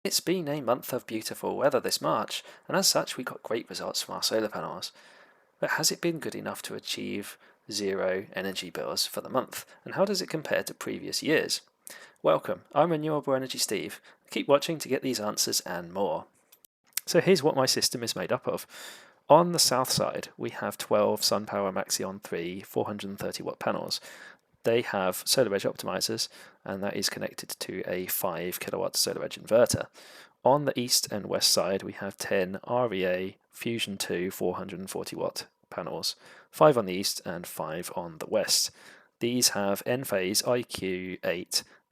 It's been a month of beautiful weather this March, and as such we got great results from our solar panels. But has it been good enough to achieve zero energy bills for the month, and how does it compare to previous years? Welcome, I'm Renewable Energy Steve. Keep watching to get these answers and more. So here's what my system is made up of. On the south side, we have 12 Sunpower Maxeon 3 430 watt panels. They have SolarEdge Optimisers, and that is connected to a 5 kilowatt SolarEdge Inverter. On the east and west side, we have 10 REA Fusion 2 440 watt panels, 5 on the east and 5 on the west. These have Enphase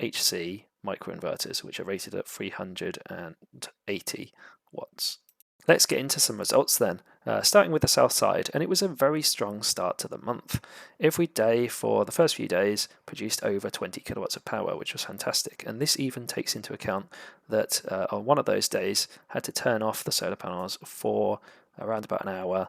IQ8HC microinverters, which are rated at 380 watts. Let's get into some results then, starting with the south side, and it was a very strong start to the month. Every day for the first few days produced over 20 kilowatts of power, which was fantastic, and this even takes into account that on one of those days had to turn off the solar panels for around about an hour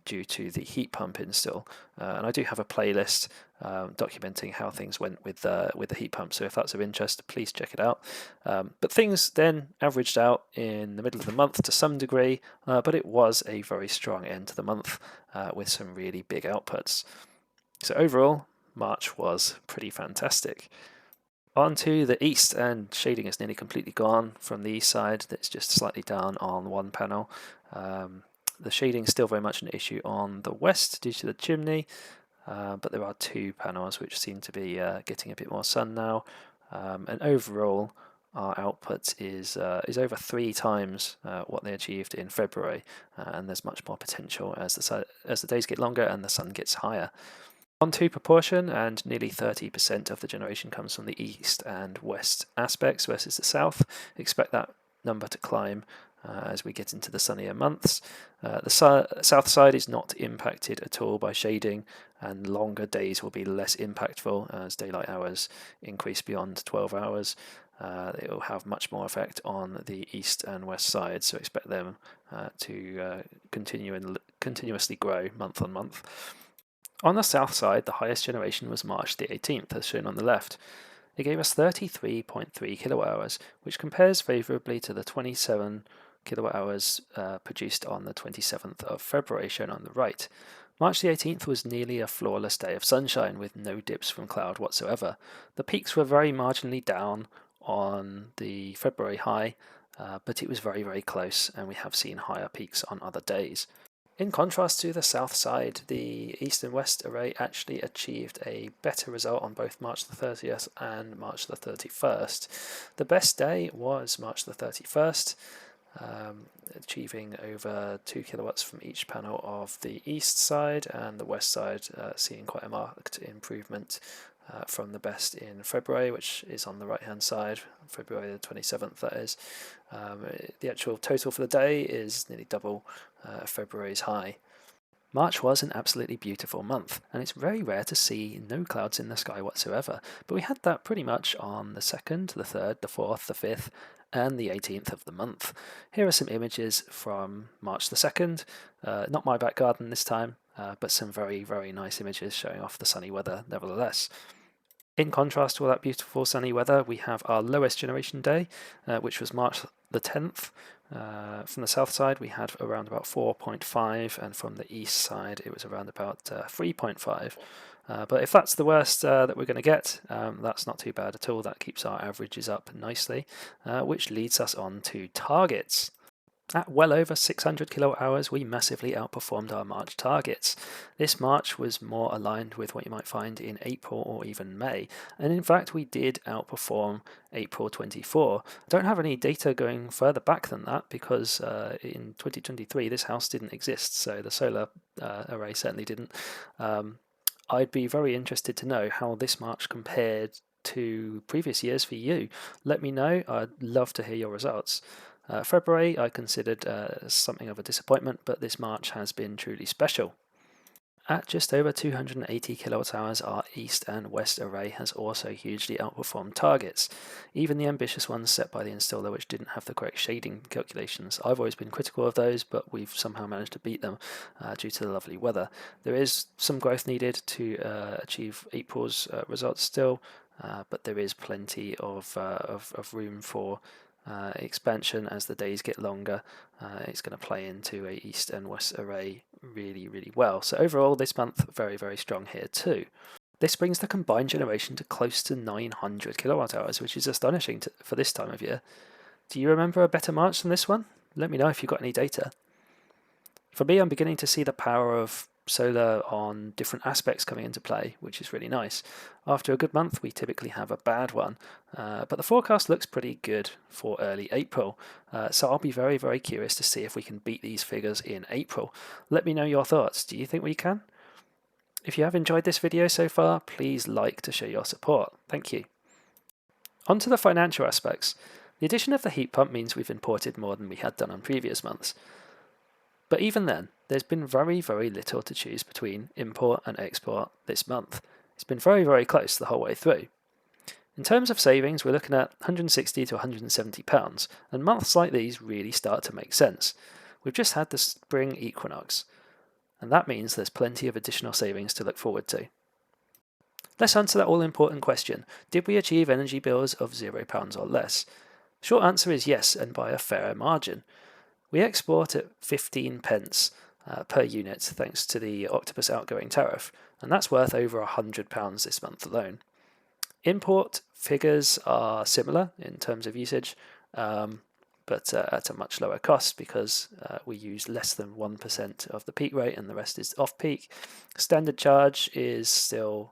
due to the heat pump install. And I do have a playlist documenting how things went with the heat pump, so if that's of interest, please check it out. But things then averaged out in the middle of the month to some degree, but it was a very strong end to the month with some really big outputs. So overall, March was pretty fantastic. On to the east, and shading is nearly completely gone from the east side. It's just slightly down on one panel. The shading is still very much an issue on the west due to the chimney, but there are two panels which seem to be getting a bit more sun now. And overall, our output is over 3 times what they achieved in February, and there's much more potential as the days get longer and the sun gets higher. On to proportion, and nearly 30% of the generation comes from the east and west aspects versus the south. Expect that number to climb as we get into the sunnier months. The south side is not impacted at all by shading, and longer days will be less impactful as daylight hours increase beyond 12 hours. It will have much more effect on the east and west sides, so expect them to continuously grow month on month. On the south side, the highest generation was March the 18th, as shown on the left. It gave us 33.3 kilowatt hours, which compares favourably to the 27 kilowatt hours produced on the 27th of February, shown on the right. March the 18th was nearly a flawless day of sunshine with no dips from cloud whatsoever. The peaks were very marginally down on the February high, but it was very, very close, and we have seen higher peaks on other days. In contrast to the south side, the east and west array actually achieved a better result on both March the 30th and March the 31st. The best day was March the 31st, achieving over 2 kilowatts from each panel of the east side, and the west side seeing quite a marked improvement from the best in February, which is on the right hand side, February the 27th that is. The actual total for the day is nearly double February's high. March was an absolutely beautiful month, and it's very rare to see no clouds in the sky whatsoever, but we had that pretty much on the 2nd, the 3rd, the 4th, the 5th, and the 18th of the month. Here are some images from March the 2nd, not my back garden this time, but some very, very nice images showing off the sunny weather nevertheless. In contrast to all that beautiful sunny weather, we have our lowest generation day, which was March the 10th. From the south side, we had around about 4.5, and from the east side, it was around about 3.5. But if that's the worst that we're going to get, that's not too bad at all. That keeps our averages up nicely, which leads us on to targets. At well over 600 kilowatt hours, we massively outperformed our March targets. This March was more aligned with what you might find in April or even May, and in fact we did outperform April 24. I don't have any data going further back than that because in 2023 this house didn't exist, so the solar array certainly didn't. I'd be very interested to know how this March compared to previous years for you. Let me know, I'd love to hear your results. February I considered something of a disappointment, but this March has been truly special. At just over 280 kilowatt hours, our east and west array has also hugely outperformed targets, even the ambitious ones set by the installer which didn't have the correct shading calculations. I've always been critical of those, but we've somehow managed to beat them due to the lovely weather. There is some growth needed to achieve April's results still, but there is plenty of room for expansion as the days get longer. It's going to play into a east and west array really well. So overall this month very strong here too. This brings the combined generation to close to 900 kilowatt hours, which is astonishing for this time of year. Do you remember a better March than this one? Let me know if you've got any data. For me, I'm beginning to see the power of solar on different aspects coming into play, which is really nice. After a good month, we typically have a bad one, but the forecast looks pretty good for early April, so I'll be very curious to see if we can beat these figures in April. Let me know your thoughts. Do you think we can? If you have enjoyed this video so far, please like to show your support. Thank you. On to the financial aspects. The addition of the heat pump means we've imported more than we had done on previous months. But even then, there's been very little to choose between import and export this month. It's been very close the whole way through. In terms of savings, we're looking at £160 to £170, and months like these really start to make sense. We've just had the spring equinox, and that means there's plenty of additional savings to look forward to. Let's answer that all-important question. Did we achieve energy bills of £0 or less? Short answer is yes, and by a fair margin. We export at 15 pence per unit thanks to the Octopus outgoing tariff, and that's worth over £100 this month alone. Import figures are similar in terms of usage, but at a much lower cost because we use less than 1% of the peak rate and the rest is off-peak. Standard charge is still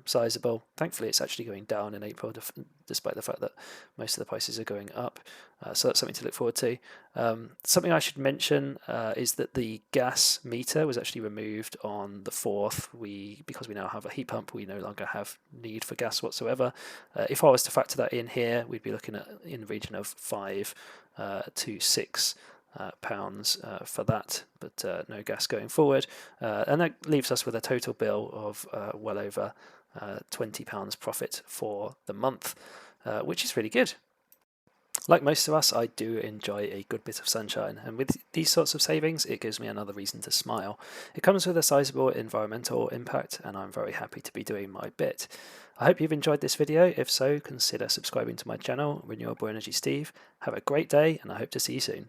sizable. Thankfully, it's actually going down in April, despite the fact that most of the prices are going up. So that's something to look forward to. Something I should mention is that the gas meter was actually removed on the 4th. Because we now have a heat pump, we no longer have need for gas whatsoever. If I was to factor that in here, we'd be looking at in the region of £5 to £6 for that, but no gas going forward, and that leaves us with a total bill of well over £20 profit for the month, which is really good. Like most of us, I do enjoy a good bit of sunshine, and with these sorts of savings, it gives me another reason to smile. It comes with a sizable environmental impact, and I'm very happy to be doing my bit. I hope you've enjoyed this video. If so, consider subscribing to my channel, Renewable Energy Steve. Have a great day, and I hope to see you soon.